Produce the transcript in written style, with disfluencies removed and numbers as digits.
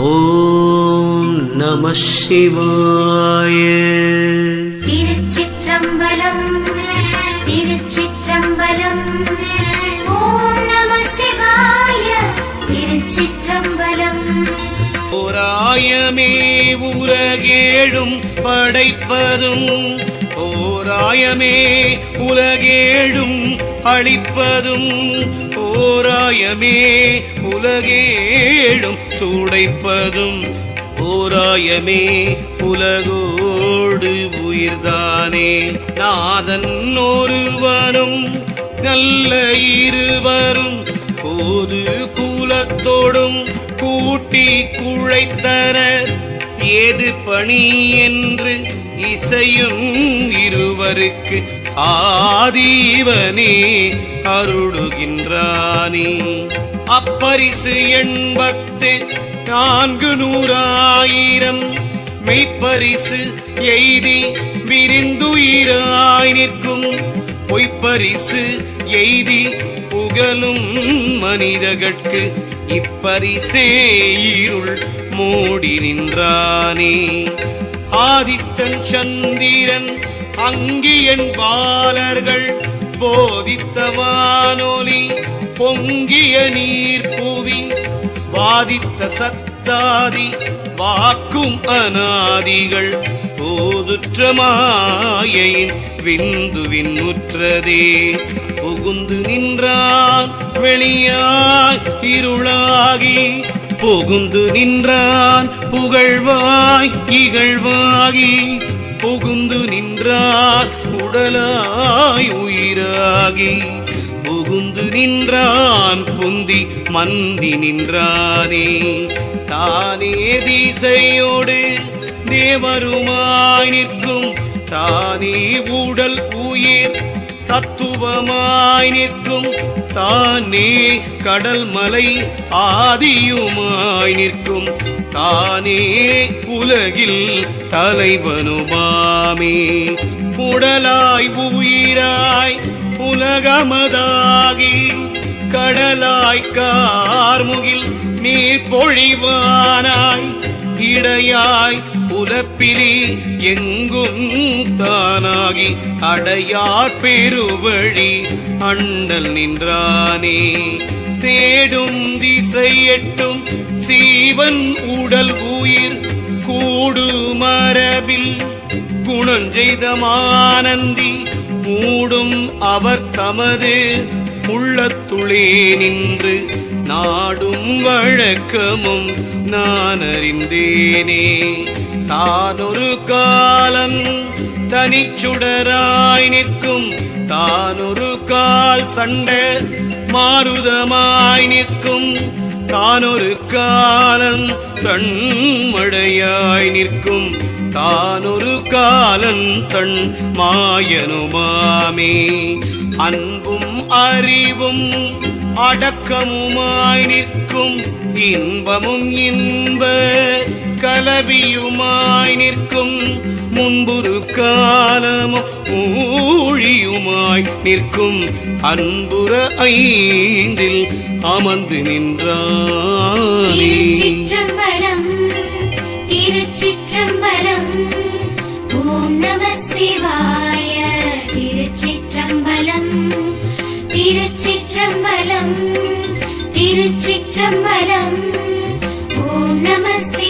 ஓம் நம சிவாய. திருச்சிற்றம்பலம் திருச்சிற்றம்பலம். ஓம் நம சிவாய. திருச்சிற்றம்பலம். ஓராயமே உலகேழும் படைப்பதும், ஓராயமே உலகேழும் அழிப்பதும், ஓராயமே உலகேழும் துடைப்பதும், ஓராயமே உலகோடு உயிர்தானே. நாதன் ஒருவனும் நல்ல இருவரும் போது கூலத்தோடும் கூட்டி குழைத்தனர். ஏது பணி என்று இசையும் இருவருக்கு ஆதீவனே அருளுகின்றானே. அப்பரிசு 84,000 மெய்ப்பரிசு எய்தி விரிந்துயிராய் நிற்கும், பொய்ப்பரிசு எய்தி புகழும் மனிதர்கட்கு இப்பரிசே இருள் மூடி நின்றானே. ஆதித்தன் சந்திரன் அங்கியன் பாலர்கள் போதித்த வானொலி பொங்கிய நீர் புவி, வாதித்த சத்தாதி வாக்கும் அநாதிகள் போதுற்ற மாயையின் விந்துவின் முற்றதே. புகுந்து நின்றான் வெளியாய் இருளாகி, புகுந்து நின்றான் புகழ்வாய் இகழ்வாகி, புகுந்து நின்றான் உடலாய் உயிராகி, புகுந்து நின்றான் புந்தி மந்தி நின்றானே. தானே திசையோடு தேவருமாய் நிற்கும், தானே உடல் உயிர் தத்துவமாய் நிற்கும், தானே கடல் மலை ஆதியுமாய் நிற்கும், தானே உலகில் தலைவனுமாமே. உடலாய் உயிராய் உலகமதாகி, கடலாய் கார்முகில் நீர் பொழிவானாய், இடையாய் உலப்பிலி எங்கும் தானாகி, அடையார் பெருவழி அண்டல் நின்றானே. தேடும் திசை எட்டும் சீவன் உடல் உயிர் கூடு மரபில் குணஞ்செய்த மானந்தி மூடும் அவர் தமது உள்ளத்துளே நின்று நாடும் வழக்கமும் நான் அறிந்தேனே. தானொரு காலம் தனிச்சுடராய் நிற்கும், தானொரு கால் சண்ட மாருதமாய் நிற்கும், தானொரு காலம் தன்மழையாய் நிற்கும், தானொரு காலம் தன் மாயனுமாமே. அன்பும் அறிவும் அடக்கமுமாய் நிற்கும், இன்பமும் இன்ப கலவியுமாய் நிற்கும், முன்புறு காலமும் ஊழியுமாய் நிற்கும், அன்புற ஐந்தில் அமர்ந்து நின்றானே. திருச்சிற்றம்பலம் திருச்சிற்றம்பலம். ஓம் நம சிவாய. திருச்சிற்றம்பலம் திருச்சிற்றம்பலம் திருச்சிற்றம்பலம். ஓம் நம சிவாய.